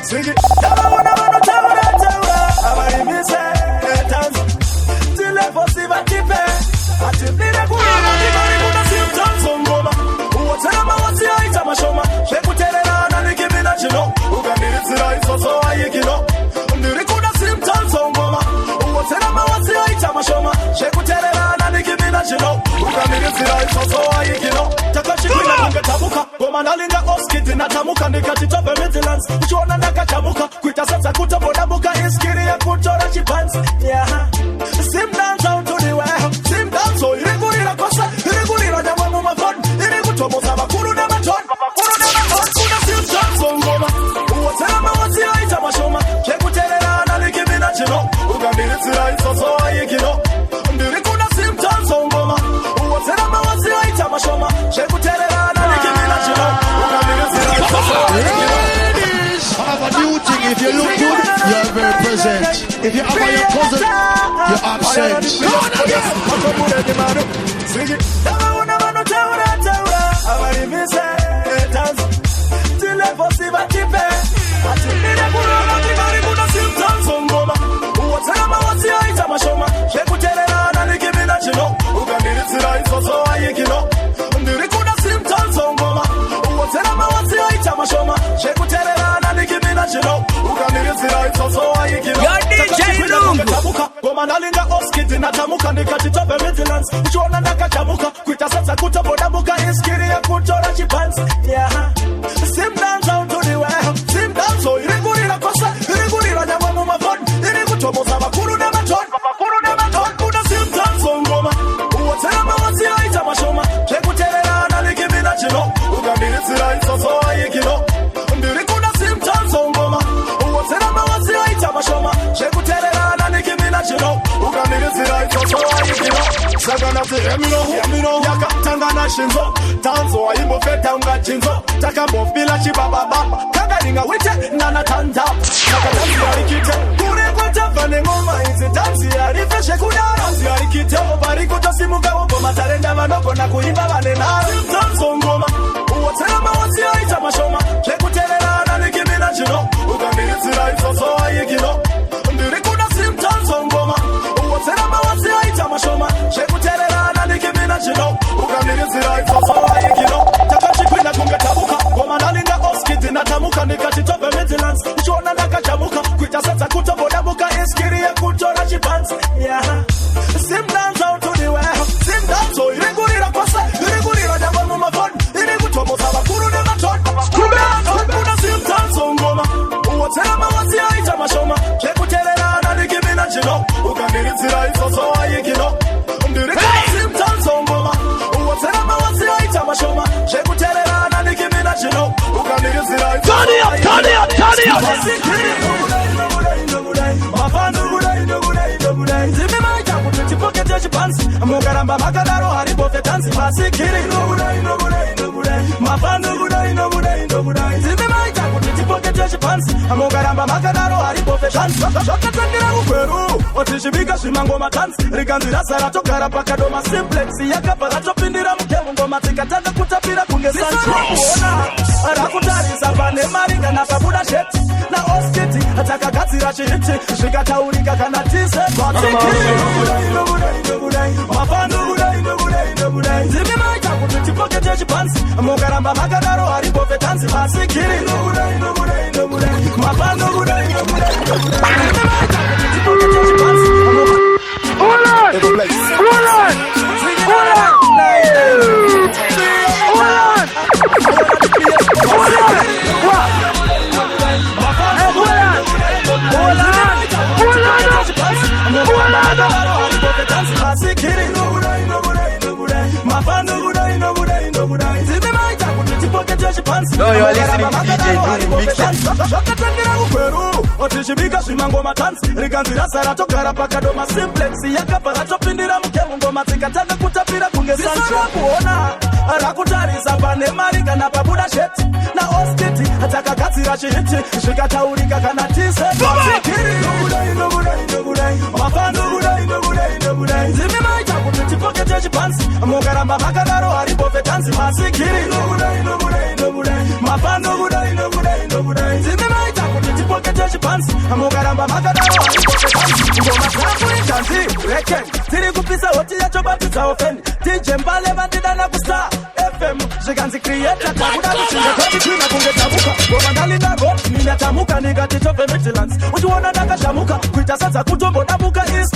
Sing it. Taura, abari mise, dance. Tile posiva tipe. Atibire kuna kibari kuna symptoms ngoma. Uotema wasi aita mashoma. Shekuterera na nikimina chino. Ugandiritsira isoso ayikino. Ndiri kuna symptoms ngoma. Uotema wasi aita mashoma. Shekuterera na nikimina chino. Ugandiritsira isoso ayikino. Takashi kwina kungetabuka. Goma nalinga oskiti natamuka nikatitope Midlands. Uchuona nakachabuka. Kuita sasa kutobodabuka iskiri ya kutora chipansi. Yeah. Sim down down to the well. Sim down so irigurira kosa. Irigurira nyamwa mumafon. Irigutoboza bakuru na maton. Bakuru na maton. Kuna sim down so ngoma. Uotema wasi aita mashoma. Shekuterera na nikimina chino. Ugandiritsira isoso ayikino. Ndiri kuna sim down so ngoma. Uotema wasi aita mashoma. Shekuterera na nikimina chino. Ugandiritsira isoso ayikino. I have a new thing. If you look good, you're very present. If you have your cousin, you're absent. Go on again. Sing it. Taura, abari mise, dance. Tile posiva tipe. Atibire kuna kibari kuna symptoms ngoma. Uotema wasi aita mashoma. Shekuterera na nikimina chino. Ugandiritsira isoso ayikino. Ndiri kuna symptoms ngoma. Uotema wasi aita mashoma. Shekuterera na nikimina chino. Ugandiritsira isoso ayikino. Lungu goma nalinga oskiti natamuka nikatitope Midlands. Uchuona nakachabuka kuita sasa kutobodabuka iskiri ya kutora chipansi. Yeah. Sim down down to the well. Sim down so irigurira kosa. Irigurira nyamwa mumafon. Irigutoboza bakuru na maton. Bakuru na maton. Kuna sim down so ngoma. Uotema wasi aita mashoma. Shekuterera na nikimina chino. Ugandiritsira isoso ayikino. Ndiri kuna sim down so ngoma. Uotema wasi aita mashoma. Shekuterera na nikimina chino. Ugandiritsira isoso ayikino. Sagana emino yaka tangana shinzo. Tanzo ayimbo feta unga chinzo. Takambo fila chibaba baba. Kagaringa wite nana tanda. Kagadansi arikite. Kure kwa tafane ngoma hizi dansi arifeshe kudara. Dansi arikite obari kutosimuka woko matarenda manoko na kuimba vanenara. Tanzo ngoma. Uotema wasi aita mashoma. Shekuterera na nikimina chino. Ugandiritsira isoso ayikino. Ndiri kuna symptoms ngoma. Uotema wasi aita mashoma. Shekuterera na nikimina chino. Ugandiritsira isoso ayikino. Takashi kwina kungetabuka. Goma nalinga oskiti natamuka nikatitope Midlands. Uchuona nakachabuka. Kuita sasa kutobodabuka iskiri ya kutora chipansi. Yeah. Sim down down to the well. Sim down so irigurira kosa. Irigurira nyamwa mumafon. Irigutoboza bakuru na maton. Kuna sim down so ngoma. Uotema wasi aita mashoma. Shekuterera na nikimina chino. Ugandiritsira isoso ayikino. Ndiri kuna sim down so ngoma. Uotema wasi aita mashoma. Shekuterera na nikimina chino. Ugandiritsira isoso ayikino. Turn it up. Mugaramba magadaro haribo fetansi masikiri mafando gudai zime maita kutipoke jeshi pansi mugaramba magadaro haribo fetansi shokatandira ukweru otishibika shimango matansi riganzira sara tokara pakadoma simplex yakapara topindira mukemu ngoma tikataka kutapira kungesansi kuona arakutarisa pane maringa na pabuda sheti na oskiti atakagatsira chihiti zvikataurika kana tise mafando gudai zime maita kutipoke jeshi pansi mugaramba magadaro haribo fetansi masikiri mafando gudai zime maita kutipoke jeshi pansi No, you are listening to DJ Duru Mixing. Otishibika shimango matansi riganzira sara tokara pakadoma simplex yakapara topindira mukemu ngoma tikataka kutapira kungesansi kuona arakutarisa pane maringa na pabuda sheti na oskiti atakagatsira chihiti zvikataurika kana tise mafando gudai zime maita kuti tipoke techipansi mugaramba makadaro haribo fetansi masikiri mafando gudai zime maita kuti pocket your pants. Amugaramba magadaro pocket pants. Ngoma zangu ni chanzi reken. Tiri kupisa hoti ya choba tutaofen. DJ Mbale bandida na kusta FM. Jiganzi creator tabuda bishinga kwa bitu na kunge tabuka. Ngoma ndali na go mina tamuka niga titope metilans. Ujuona naka shamuka kuita sasa kutombo nabuka is.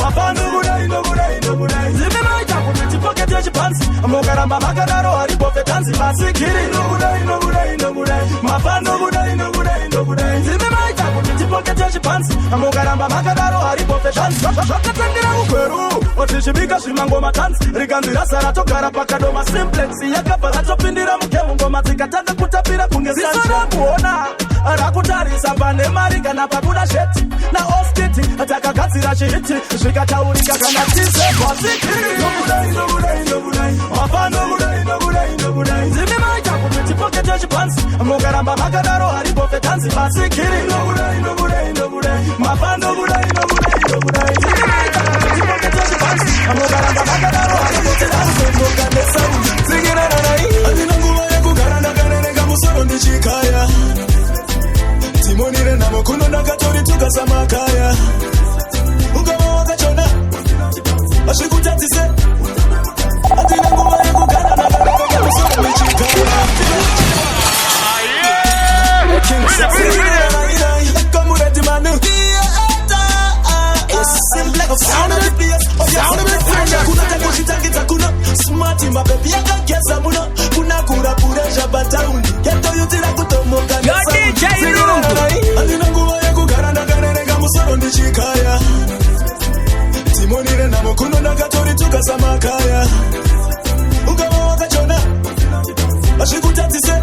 Mafanu budai no budai no budai. Zime maita kupiti pocket your pants. Amugaramba magadaro pocket pants. Masikiri no budai no budai no budai. Mafanu budai no budai no budai. Zime maita kupiti pocket your pants. Amugaramba magadaro pocket pants. Wakatandira ukweru otishibika shimangoma dance. Riganzira sarato karapaka doma simplex. Yakapala topindira mkemu ngoma zikataka kutapira kungezisha. Zisora kuona arakutarisa pane mariga na pabuda sheti. Na ostiti ataka katsira shiti. Shikataurika kana tise Masikiri no budai no budai no budai. Mafanu budai no budai no budai. Zime maita kupiti pocket your pants. Amugaramba magadaro pocket pants. Masikiri no budai no budai no budai. Mafanu budai no budai no budai. Zime maita kupiti pocket your pants. Amugaramba magadaro pocket pants. Mugande sound. Singira nanai. Adina nguva yekugaranda kanenga musoro ndichikaya. Timonire namo kuno ndakatori tukasama kaya. Ungama wakachona. Ashikutatise. Adina nguva yekugaranda kanenga musoro ndichikaya. King Kamurati Manu. Sound of the bass, sound of the fire. Kuna takushitangita kuna smarty mapepi yakageza muno. Kuna kura puresha batauni. Geto yutira kutomoka na sound. Alina nguva yekugaranda kanenga musoro ndichikaya. Timonire namo kuno ndakatori tukasama kaya. Ungama wakachona. Ashikutatise.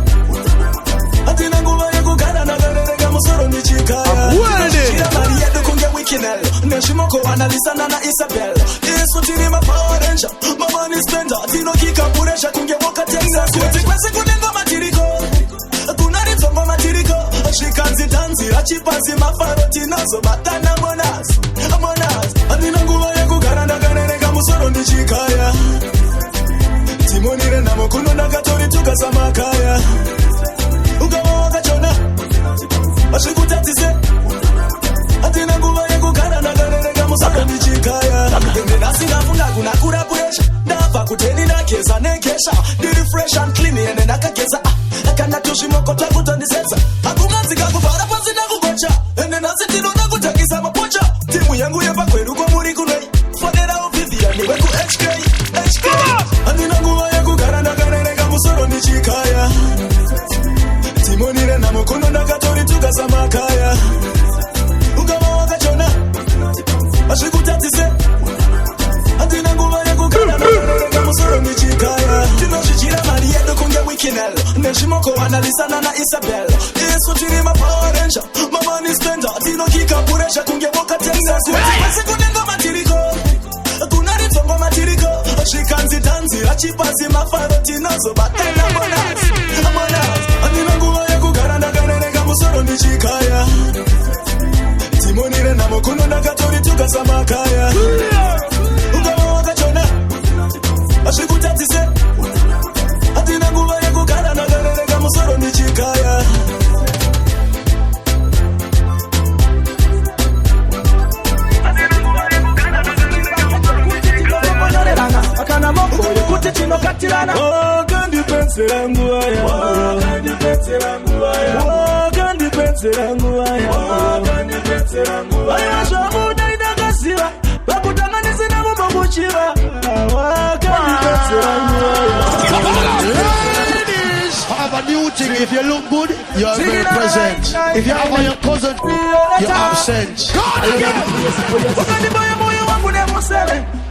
Atina nguva yekugaranda kanenga musoro ndichikaya. Shira Maria dukunge wikinel. Neshimoko analisana na Isabel. Yesu tiri mapower ranger. Mama ni spender. Tino kika puresha kunge woka Texas. Kuti kwesi kunengo matiriko. Kuna ritongo matiriko. Shikanzi tanzi. Rachipanzi mafaroti nazo. Batana monas. Monas. Adina nguva yekugaranda kanenga musoro ndichikaya. Timonire namo kuno ndakatori tukasama kaya. Ungama wakachona. Ashikutatise. Atina nguva yekugaranda kanenga musoro ndichikaya. Ndenasina funa kuna kura puresha. Ndafa kuteni na keza nekesha. Diri fresh and clean ene nakageza. Akana tushimoko takutandiseza. Akunganzika kufara pansi na kugocha. Ene nasitino na kutakisa mapocha. Timu yangu yepa kweru kwa muri kunei. Fadera uvivia niwe ku HK. Atina nguva yekugaranda kanenga musoro ndichikaya. Timonire namo kuno ndakatori tukasama kaya. Ungama wakachona. Ashikutatise. Atina nguva yekugaranda kanenga musoro ndichikaya. Tinoshijira Maria dukunge wikinel. Neshimoko analisana na Isabel. Yesu tiri mapower ranger. Mama ni spender. Tino kika puresha kunge woka Texas. Kwesi kunengo matiriko. Kuna ritongo matiriko. Shikanzi tanzi. Rachipanzi mafaroti nazo. Batana monas. Monas. Atina nguva yekugaranda kanenga musoro ndichikaya. Timonire namo kuno ndakatori tukasama kaya. Ungama wakachona. Ashikutatise. Atina nguva yekugaranda kanenga musoro ndichikaya. Akana moko kuti chino katirana. Oh, kandi pensera nguaya. Oh, kandi pensera nguaya. Oh, kandi pensera nguaya. Oh, kandi pensera nguaya. Ayo shamu daida kasiwa. Bakutanganise na mubabuchiwa. Oh, kandi pensera nguaya. I have a new thing. If you look good, you are very present. If you have your cousin, you're absent.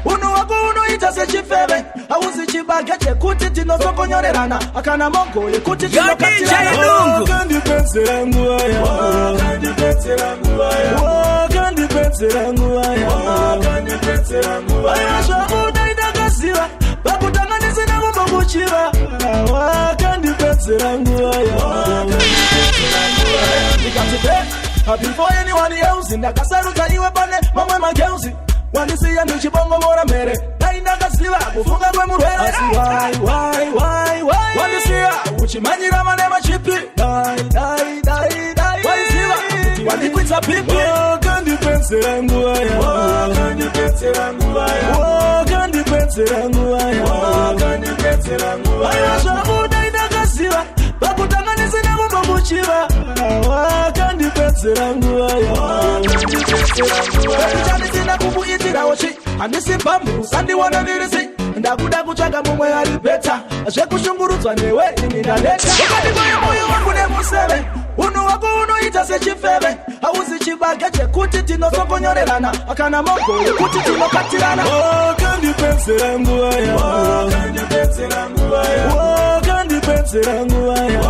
Uno wako uno itase chifebe. Awuzi chibagete kuti tino soko nyorerana. Akana mongo ikuti tino katirana. Kandi pensera nguaya. Kandi pensera nguaya. Kandi pensera nguaya. Kandi pensera nguaya. Ayo shamu daida kasiwa. Bakutanganise na mubabuchiwa. Kandi pensera nguaya. Before anyone else in the Kasaruka iwe pane mamwe mageuzi. Wanisiya nchibongo mora mere. Naina kasiwa kufunga kwe murwele. Why Wanisiya uchimanyira manema chipi. Kandipensera nguaya, kandipensera nguaya, kandipensera nguaya, kandipensera nguaya. Shabuda inakasiba, bakutanganise na mambo muchiba. Kandipensera nguaya, kandipensera nguaya. Chani sina kubuitira ochi, andisi bambu, sandi wana nirisi. Ndakuda kuchanga mumwe ali beta, zvekushungurudzwa newe inidaleta. Ukati moyo wangu nemuseve, uno wako unoita sechifeve. Hauzi chibage chekuti tinosokonyorerana, akana mongo yekuti tinokatirana. Kandipensera nguaya, kandipensera nguaya, kandipensera nguaya,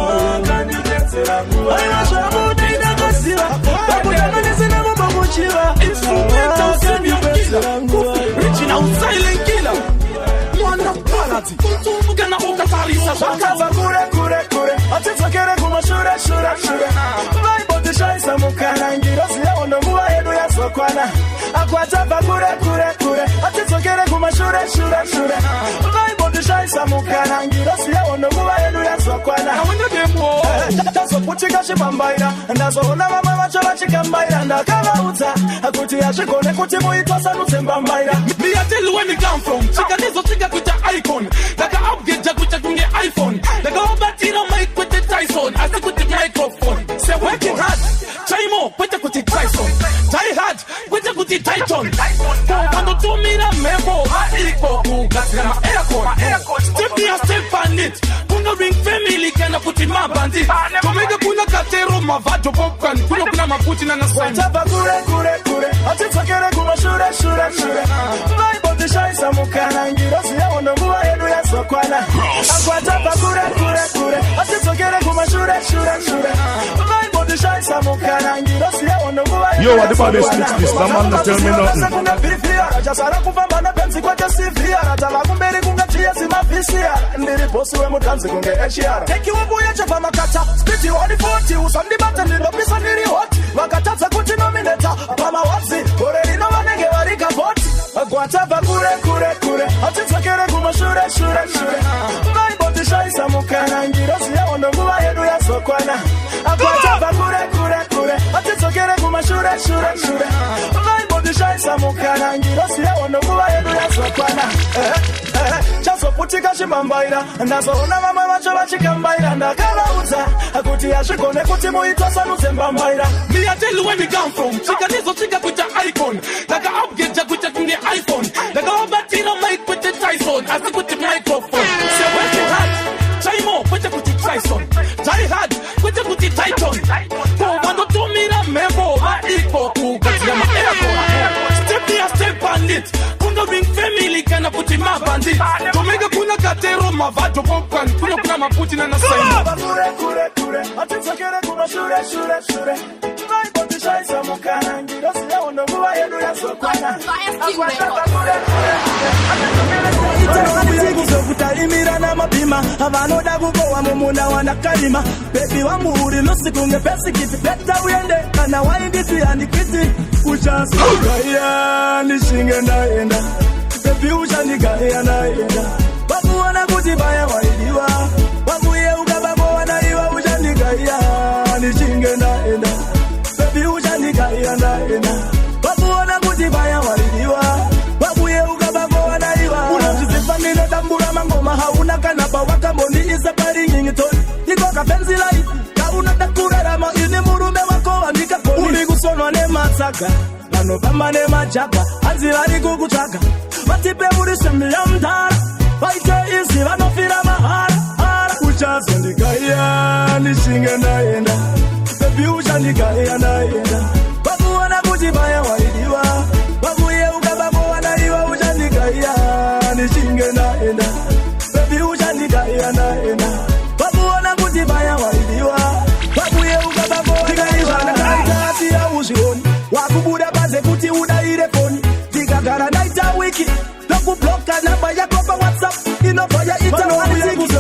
kandipensera nguaya. Shabuda inakasiba, bakutanganise na mambo muchiba. Instrumental kandipensera nguaya. Reaching out silent killer. Quality. Gana ukatarisa shakaza kure atitsokere kumashure shure Bible tishaisa mukana ngirosi yaondo muwa hedu ya sokwana akwatapa kure atitsokere kumashure shure Bible tishaisa mukana ngirosi yaondo muwa hedu ya sokwana awinyo demo taso puchika shibambaira ndazoona mama macho vachikambaira ndakavaudza akuti ashikone kuti muitwasa nutsembambaira. Me I tell you when you come from chika nizo chika kucha icon Laka upgrade jakucha kunge iPhone Laka obatira mic with the Tyson Asi kuti microphone Say working hard Try more Kwete kuti Tyson Try hard Kwete kuti Titan Kwando tumira memo Haiko Kugatira ma aircon Step me a step on it Kuna ring family Kana kuti ma bandit Kumega kuna katero Mavajo popcorn Kuna kuna maputi na naswani Kwatapa kure atitsokere kumashure Bible tishaisa mukana ngirosi yaondo muwa hedu ya sokwana akwatapa kure atitsokere kumashure Bible tishaisa mukana ngirosi yaondo muwa hedu ya sokwana. Yo, what the body speaks this? The man not tell me nothing. Jasara kupambana penzi kwa jasifia Ratala kumberi kungatia simafisia Ndiri bosi we mutanzi kunge echiara Teki wabuya chapa makata Spiti wadi 40 Usandi bata nilopisa niri hot Wakataza kuti nomineta Pama wazi Oreri no wanenge warika bot Kwatapa kure atitsokere kumashure Bible tishaisa mukana ngirosi yaondo muwa hedu ya sokwana Kwatapa kure atitsokere kumashure Bible tishaisa mukana ngirosi yaondo muwa hedu ya sokwana. Chaso putika shibambaira ndazoona mama macho vachikambaira ndakavaudza akuti ashikone kuti muitwasa nutsembambaira. Me I tell you when you come from chika nizo chika kucha icon Laka upgrade jakucha kunge iPhone Laka obatira mic with the Tyson Asi kuti microphone Say working hard Try more Kwete kuti Tyson Try hard Kwete kuti Titan Kwando tumira memo Haiko Kugatira ma aircon Step me a step on it Kuna ring family Kana kuti ma bandit Kumega kuna katero Mavajo popcorn Kuna kuna maputi na naswani Kure atitsokere kumashure Bible tishaisa mukana ngirosi yaondo muwa hedu ya sokwana Kutaimira na mapima Havanoda kugowa mumuna wanakalima Baby wangu uri lusi kunge pesi kiti Beta uende kana waindi tuyani kiti Uchasu kaya nishinge naenda Baby uchanikaya naenda Wakuona kutibaya waidiwa Wakuye ukababo wanaiwa uchanikaya Nishinge naenda Baby uchanikaya naenda Wakuona kutibaya waidiwa Wakuye ukababo wanaiwa Unazizifandile tambura mangoma hauna kanapa Wakamoni isa pari nyingi toni Niko kapenzi laifu Kauna takura rama ini murume wako wanika koni Ulikusonwa ne matsaka Vano pamba ne machapa Anzilani kukuchaka Matipe uri ya mtara Waite isi vanofira mahara Uchazo ndikaya nishinge naenda Baby uchandikaya naenda Wakuona kutibaya waidiwa Wakuye ukababo wanaiwa uchandikaya nishinge naenda Baby uchandikaya naenda Wakuona kutibaya waidiwa Wakuye ukababo wanaiwa Nakaita ya uzioni Wakubuda baze kuti udaire foni Tikagara naita wiki Lokubloka namba yako pa WhatsApp Inofaya ita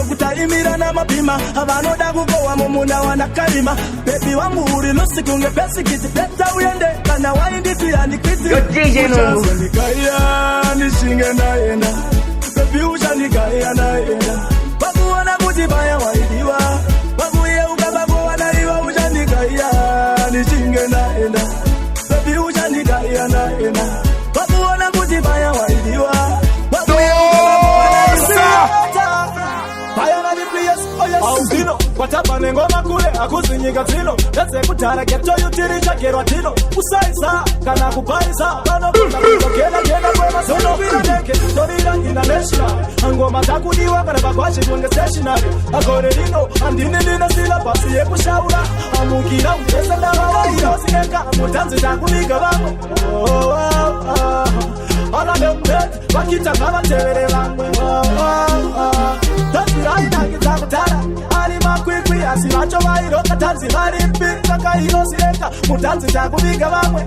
kutaimira na mapima Havanoda kugowa mumuna wanakalima Baby wangu uri lusi kunge pesi kiti Beta uende kana waindi tuyani kiti Uchazo nikaya nishinge naenda Baby uchanikaya naenda Wakuona kutibaya waidiwa Wakuye ukababo wanaiwa uchanikaya nishinge naenda Baby uchanikaya watapa nengoma kule akuzinyika zino Leze kutara geto yutiri chakerwa tino Kusaisa kana kupaisa Pano kuna kutokela kena kwema Sono vina neke Torira ina neshina Ngoma takudiwa kana bakwashi kunge stationary Akore lino andini lina sila Pasi ye kushaura Amukira utesa na wawa Irosi neka Mutanzi takudiga vamo All of them dead Bakita kama tevere vamo Tazira inagi zakutara Alima kwikwi asimacho wairo Katanzi harimbi Kaka irosileka Mutanzi takudiga vamo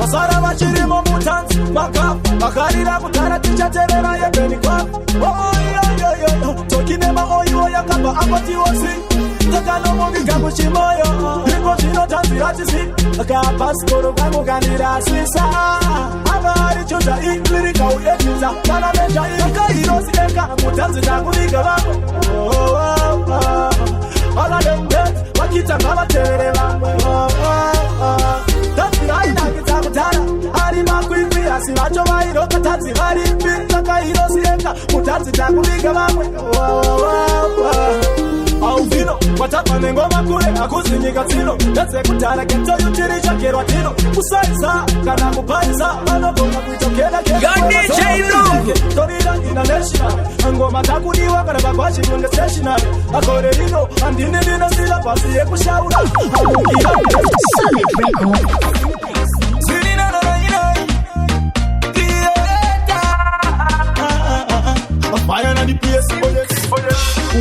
Asara wachirimo mutanzi Makafu Makarira kutara ticha terera yebeni kwa Tokinema oyo yakamba Akoti osi Takano mungi kamu shimoyo Ringo shino tanzi ratisi Kapas koro kamu kanira sisa Agari chuta iklirika uyetiza Kana meja ika hirosi eka Mutanzi takudiga vamo All of them dead Wakita kama tere vamo Tazira inagi zakutara Alima kwikwi asimacho wairo Katanzi harimbi Kaka hirosi eka Mutanzi takudiga vamo Auvino, watapa nengoma kule akuzinyika zino Leze kutara geto yutiri chakerwa tino Kusaisa, kana kupaisa Mano kona kuitokela kena Torira ina neshina Ngoma takudiwa kana bakwashi kunge stationary Akore lino, andini lina sila Pasi ye kushaura Amukira Sonic Records. Fire on the place, oh yes.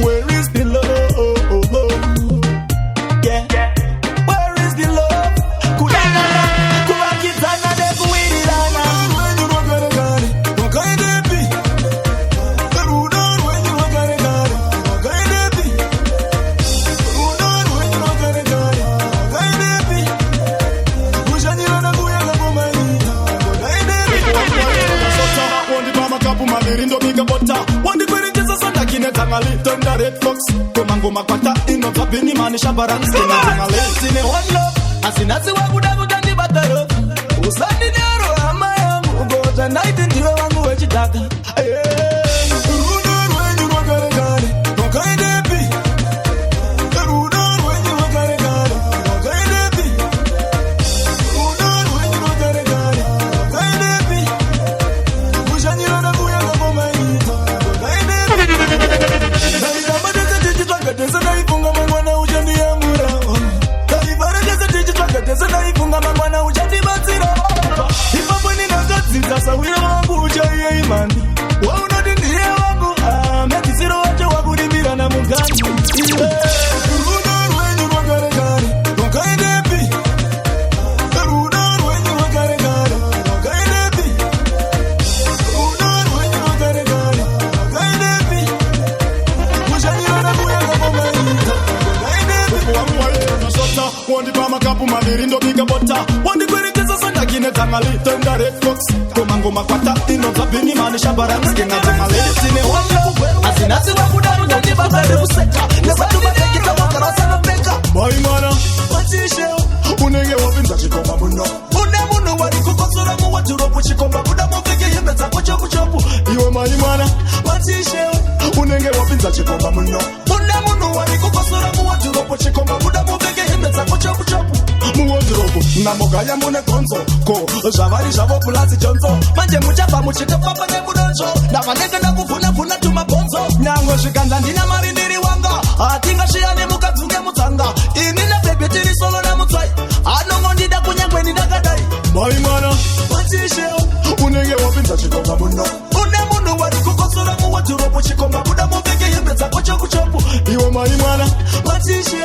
Where is the love? Yeah. Where is the love? Kudana, kurakitana, dekuirirana. When you walk out of garden, walk out of the beat. Rudon, when you walk out of garden, walk out of the beat. Rudon, when you walk out of garden, walk out of the beat. Kushanirana kuyaga kumaita, walk out of the beat. One the mama kapu madirindo bika bota. Tangali, turn the red fox. Komango makwata, ino kapini mani shabaran. Sina tangali, sine one love. Asinazi wabuda butani bataro. Usani nero ama yangu. Ugoja night ndiyo wangu wechitaka. Rudon when you walk out of garden, walk out of the beat. Rudon when you walk out of garden, walk out of the beat. Rudon when you walk out of garden, walk out of the beat. Kushanirana kuyaga kumaita, walk out of the beat. Teza naifunga mangwana ujandi ya mura Taibara teza tijitwaka teza naifunga mangwana ujandi batira Ipapo nina kazi tasa wira wangu ujaiye imani Wauna dindiye wangu Mekisiro wache wakudimira na mugani Rudon when you walk out of garden, walk out of the beat. Rudon when you walk out of garden, walk out of the beat. Rudon when you walk out of garden, walk out of the beat. Kushanirana kuyaga Wandi pama kapu madirindo bika bota Wandi kweriteza sanda kine tangali Tenda red fox Komango makwata ino kapini mani shabaran Skina tangali Sine wanda Asinazi wakudaru Nandi babade useka Nesatu badekita wakarasa na peka Maimana Patishe Unenge wapinza chikoma muno Une muno wadi kukosura muwa turopu chikomba Buda mufike yemeza kuchopu chopu Iwe maimana Patishe Unenge wapinza chikoma muno Une muno wadi kukosura muwa turopu chikomba Buda mufike yemeza kuchopu chopu Muwa turopu Namogaya mune konzo Ko Javari javo pulasi jonzo Manje muchapa muchite papa ne mudonjo Navanege na kufuna funa tumabonzo Nyango shikanda ndina marindiri wanga Atinga shiane mukazunge mutanga Inina baby tiri solo na mutsai Anongo ndida kunyangwe nidakadai Maimana Patishe Unenge wapinza chikomba muno Une muno wadi kukosora muwa turopu chikomba Buda mufike yemeza kuchopu chopu Iwe maimana Patishe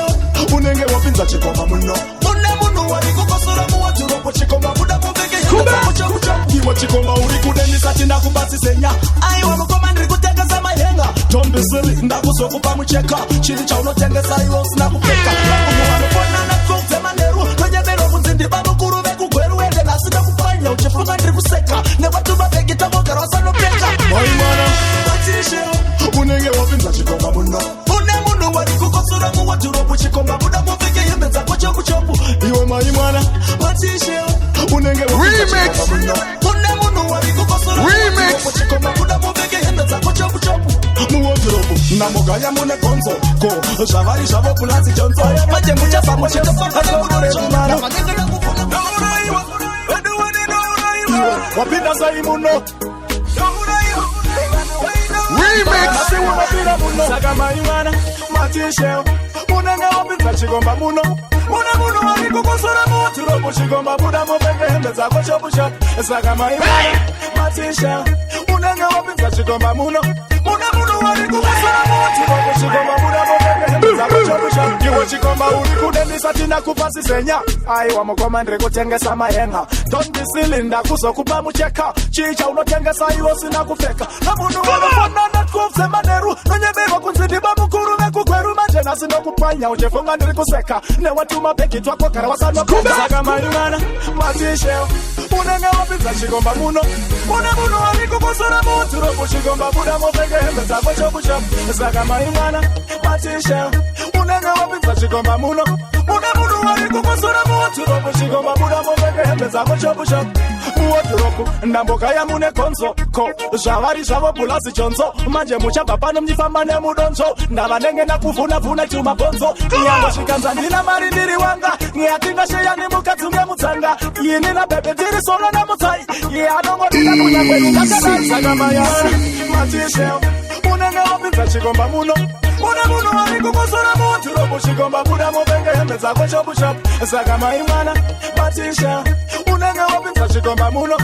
Unenge wapinza chikomba muno Une muno wadi kukosora muwa turopu chikomba Buda mufike yemeza kuchopu chopu Iwe chikomba uri kudeni sati ndakubasi senya Aiwa mukoma ndiri kuteka za mayenga Don't be silly ndakusokupa mucheka Chiri cha unotengesa iwo sina kupeka Umuwano kona na kufte maneru Kwenye mero kunzindi babu kuru veku kweru Wende na sida kupanya uchifunga ndiri kuseka Ne watu babegi tamo karosa no peka Maimana Patishe Unenge wapinza chikomba muno Une muno wadi kukosura muwa turopu chikomba Buda mufike yemeza kuchopu chopu Iwe maimana Patishe Unenge wapinza chikomba muno Une muno wadi kukosura muwa turopu chikomba Buda mufike yemeza hembedza kuchopu chopu muwodropu namogaya mune konzo ko zvavari zvavo pulasi jonzo manje muchafa muchetofaaaurechomara nauraiwa wapinda sai muno saka maimwana matisheo munenge wapinza chigomba muno muna munhu wari kukosora muturopu chigomba buda mupenge hembe dzako chopushopu saka maimwana matisheo munenge wapinza chigomba muno muna munhu wari kukosora muturopu chigomba buda mupenge hembe dzako chopushopu iwo chigomba uri kudendisa tina kupasi senya aiwa mukoma ndiri kutengesa mahenga ndondisilinda kuzokupa mucheka chicha unotengesa iwo sina kupfeka namunhu wanofanana twofzemaneru nonyemerwa kunzi ndiba mukuru vekukweru manje nasi nokupwanya uchefunga ndiri kuseka newatuma bhegi twako gara wasanokosaka maimwana matisheo unenge wapinza chigomba muno muna munhu wari kukosora muturopu chigomba buda mupfeke hembe dzako chopushopu saka maimwana matisheo unenge wapinza chigomba muno muna munhu wari kukosora muturopu chigomba buda mupfeke hembe dzako chopushopu muwodropu ndambokaya mune konzo ko zvavari zvavo pulasi jonzo manje muchabva pano muchifamba nemudonzo ndavanenge nakuvhunavhuna tumabhonzo iyanosvikanza ndina mari ndiri wanga iyatingasheya nemukadzi ngemutsanga ini nabhebhe ndiri solo nemutsai iye anongodida kunyakwerukakanai saka mayana matisheo unenge wapinza chigomba muno muna munhu wari kukosora muturopu chigomba buda mupenge hembe dzako chopushopu saka maimwana matisheo unenge wapinza chigomba muno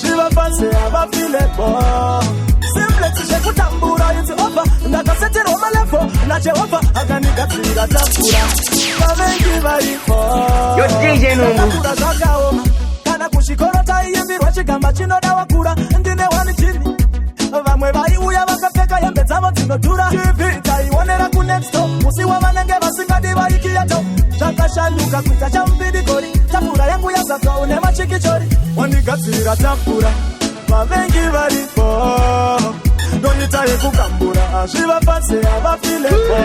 Shiva fancy avafilepo simplex shekutambura it's over ndakasetera omalepo na Jehova akanigatsira tapura vavengi varipo yo DJ Numbu zvakaoma kana kuchikoro taiimbirwa chigamba chinoda wakura ndine wani chini vamwe vaiuya vakapfeka hembe dzavo dzinodhura tv taionera kunexto musi wavanenge vasingadi vaikiyato zvakashanduka kuita chamupidikori tafura yangu yazabva une machikichori wandigadzirira tafura vavengi varipo ndoita yekukambura azviva pasi avafilepo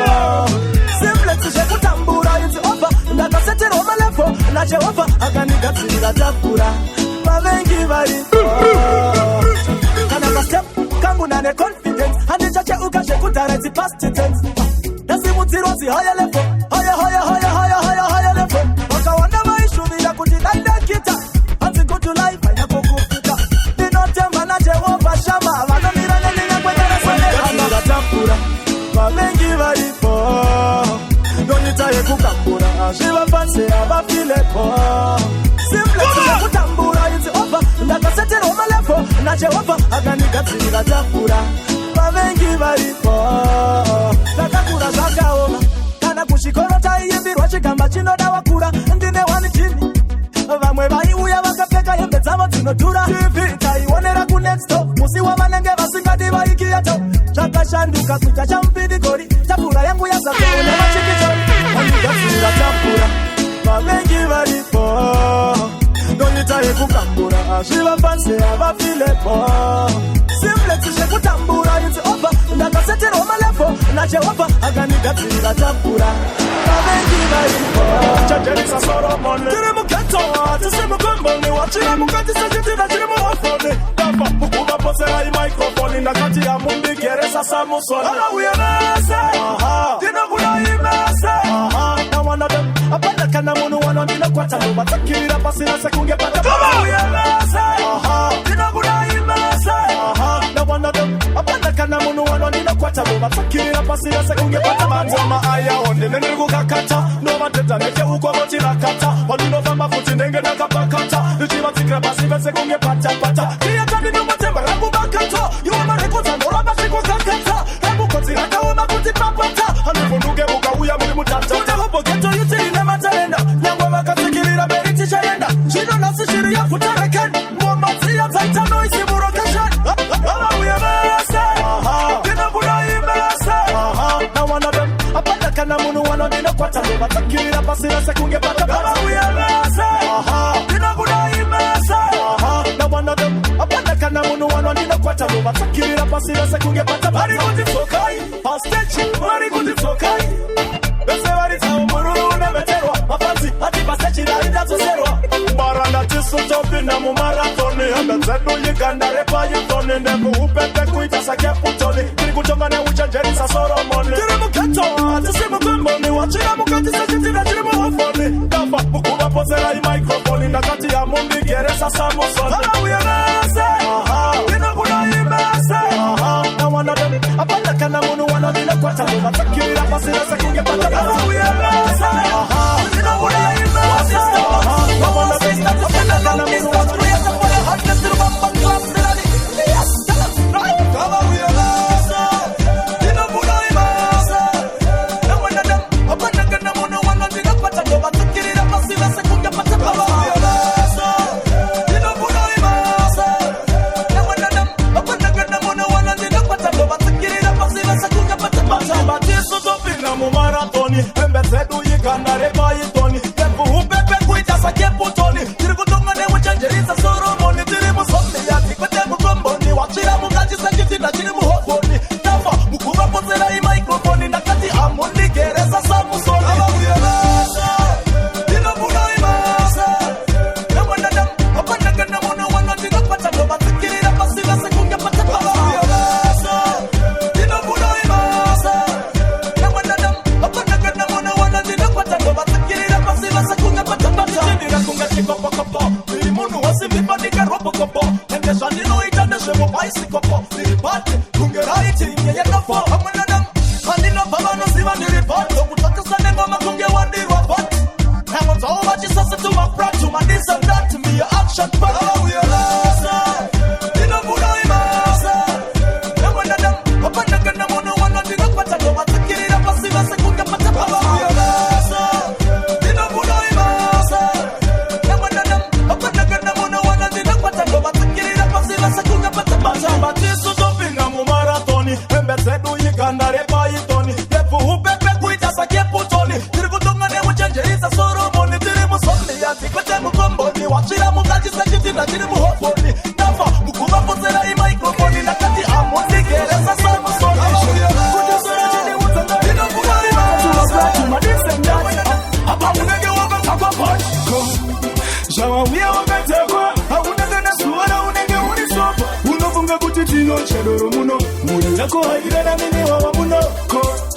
simplex zvekutambura it's over ndakaseterwa malepo naJehovha akandigadzirira tafura vavengi varipo kana pastep kangu nane confidence handichacheuka zvekudhara it's past tense ndasimudzirwa zihaya lepo haya lepo vakawanda vaishuvira kuti daidakita hanzi good life ainakokufika ndinotemba naJehovha shama vanomira neninyakwedarasandeangatapura vavengi varipo ndonyita yekukambura azviva pasi avafilepo simplex zvekutambura it's over ndakaseterwa malepo naJehovha akandigadzirira tafura vavengi varipo takakura zvakaoma kana kuchikoro taiimbirwa chigamba chinoda wakura ndine wani chini vamwe vaiuya vakapfeka hembe dzavo dzinodhura tv taionera kunexto musi wavanenge vasingadi vaikiyato zvakashanduka kuita chamupidikori tafura yangu yazabva une machikichori wandigadzirira tafura vavengi varipo ndonyita yekukambura azviva pasi avafilepo simplex zvekutambura it's over ndakaseterwa malepo naJehovha akandigadzirira tafura vavengi varipo chajerisa Solomon tiri mugeto tisimukomboni wachira mukati sechitina chiri muhofoni dafa mukuva pose hai microphone ndakati yamundigeresa Samusoni anauyenese ndinokuda imese nawanadem apana kana munhu wano ndinokwata novatsakirira pasina sekunge pata anauyenese ndinokuda imese nawanadem apana kana munhu wano ndinokwata novatsakirira pasina sekunge pata matama ayaonde nendiri kukakata novatedza necheukovotirakata vandinofamba futi ndenge ndakapakata ndichivatsikira pasi vese kunge patapata iyakandinomatemba rakuvakata iwo marekodza ndoramba zvikukakata rakukodzi rakaoma kuti papata handivunduke mukauya muri mutata utehobogeto yutiine matarenda nyangwe vakatsikirira mberi tichaenda zvino nhasi shiri yafutareken momadziya dzaita noisi murokesheni avauye vese ndinokuda imese munu wano nina kwata loba takira pasira sekunge pata kama uyeleze nina kuna imese na wana dem apanda kana munu wano nina kwata loba takira pasira sekunge pata bari kuti fokai pastechi bari kuti fokai bese bari tao muru na meterwa mafanzi hati pastechi na ida zozerwa baranda tisu topi na mu maratoni hamba zedu yikanda repa yutoni nebu upete kuita sake putoni kiri kutonga ne uchanjeri sa soromoni kiri muketo atisi mukemboni wachira mukati sa chitina kiri muhofoni dafa mukuba pozera i microphone nakati ya mundi geresa sa musoni hala uyeleze ina kuna imese na wana dem apanda kana munu wana nina kwata loba takira pasira sekunge pata hala uyeleze ina kuna imese na wana dem apanda kana munu wana nina kwata hata sirba mbaklap sirani yes kama uyeleze ina kuna imese na wana dem apanda kana munu wana nina kwata loba takira pasira sekunge pata hala uyeleze ina kuna imese na wana dem apanda kana munu wana nina kwata loba takira pasira sekunge pata hala batiso topina mu maratoni embezedu yikanda reba yitoni tepu upepe kuita sake putoni tiri kutonga ne uchanjeriza soromoni tiri musomni yati kwete mukomboni wachira mukaji sakiti na chiri muhofoni tafa mukuba pozera i microphone nakati amundi gereza sa musoni kama uyeleze ina kuna imese na wana dem apanda kana munu wana nina kwata loba takira pasira sekunge pata kama uyeleze ina kuna imese na wana dem apanda kana munu wana nina kwata loba takira pasira sekunge pata nina kunga chikopo kopo biri munu wasi vipa nika robo kopo nende shandino itane shemo baisi kopo biri bate kungera iti nye kafo amana dem handino pabano siva niripate okutaka sane ngoma kunge wandirwa pati Hamo towa chisasa to my front to my this and that to me action but how you lose ina kuna imese na wana dem apanda kana munu wana nina kwata loba takira pasira sekunge pata how you lose ina kuna imese na wana dem apanda kana munu wana nina kwata loba takira pasira sekunge pata machamba tisu topinga mu maratoni embezedu yikanda repa yitoni tepu upepe kuita sake putoni tiri kutonga ne uchanjeriza soromoni tiri musomni yati kwete mukomboni wachira mukaji sachitina tiri muhofoni dafa mukuba pozera i microphone nakati amundi gereza sa musoni kutesera chini utanga ina kuna imese tumadisendati hapa unenge wakatakwa pashiko shawa uya wakatakwa haunenge na suara unenge unisopa unofunga kuti tino chedoro muno muri yako haira na mini wawa muno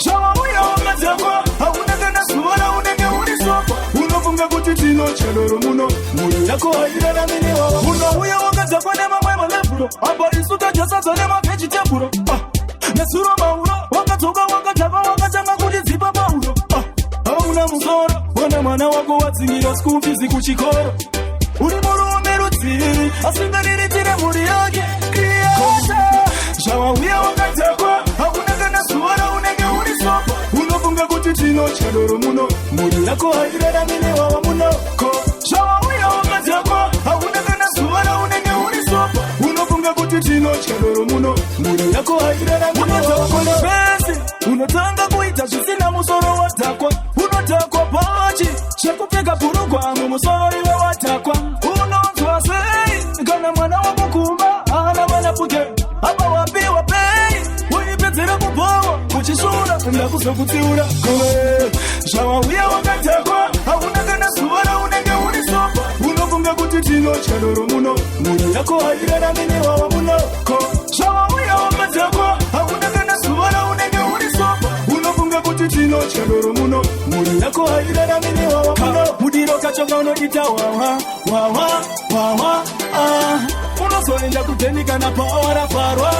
shawa uya wakatakwa haunenge na suara unenge unisopa unofunga kuti tino chedoro muno muri yako haira na mini wawa muno uya wakatakwa nema mwema lefulo hapa isuka jasazo nema vegetable nesuro mauro wakatoka wakatava wakatanga kuti zipa mauro hauna musoro wana mwana wako watsingira school fees kuchikoro uri murume rudziri asinganiritire muri yake creator shawa uya wakatakwa hakuna kana suara unenge uri sopa unofunga kuti tino chadoro muno muri yako hairera mine wawa muno shawa uya wakatakwa hakuna kana suara unenge uri sopa unofunga kuti tino chadoro muno muri yako hairera mine wawa muno basi unotanga kuita zvisina musoro watakwa unotakwa pachi chekupfeka bhurugwa mumusoro iwe watakwa unonzwa sei kana mwana wamukumba ana mwana puke apa wapiwa pei uipedzere kubhowa uchisura ndakuzokutsiura kowe shawa uya wakatakwa hauna kana zuva unenge uri sopa unofunga kuti tino chadoro muno muri yako hairera mine wawa muno shawa uya wakatakwa hauna kana zuva unenge uri sopa unofunga kuti tino chadoro muno muri yako hairera mine wawa muno mudiro kachonga unodita wawa wawa wawa unozoenda kudheni kana paora parwa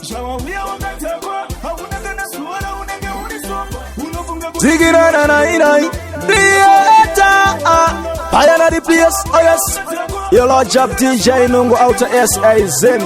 shawawiya wakatakwa hakuna kana zuva unenge uri sopa unofunga kuti zigirana nainai Creator Bayana the place, oh yes Your Lord Job DJ Nungu Outer S.A. Zen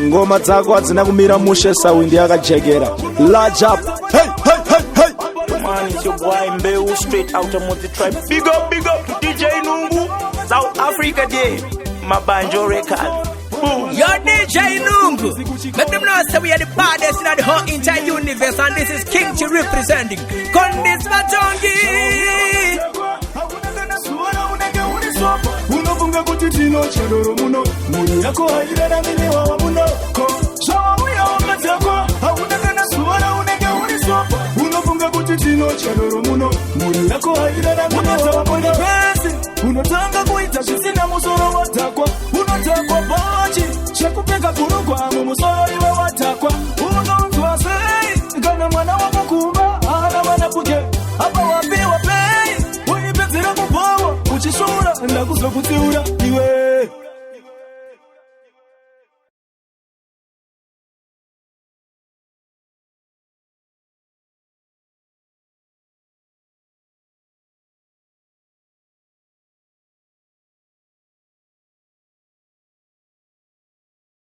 Ngoma zako hazina kumira mushe sawindi yakajegera Lord Job Hey, hey, hey, hey Man, it's your boy Mbeu straight out of Multi Tribe. Big up to DJ Nungu South Africa Day My Banjo record Boom Your DJ Nungu Let them know that we are the baddest in the whole entire universe, and this is King Chi representing Kondis Matongi. Unofunga kuti tino chadoro muno muri yako hairara mini wawa muno ko shawa ya wamazako hauna kana suwara unenge unisopa unofunga kuti tino chadoro muno muri yako hairara mini wawa muno pesi unotanga kuita shisina musoro watakwa unotakwa bachi shakupeka kurukwa mumusoro iwa watakwa unontwa sei kana mwana wa mukuma ana wana puke hapa wapi wapei uibezira kubawa uchishura ndakuzwa kutiura iwe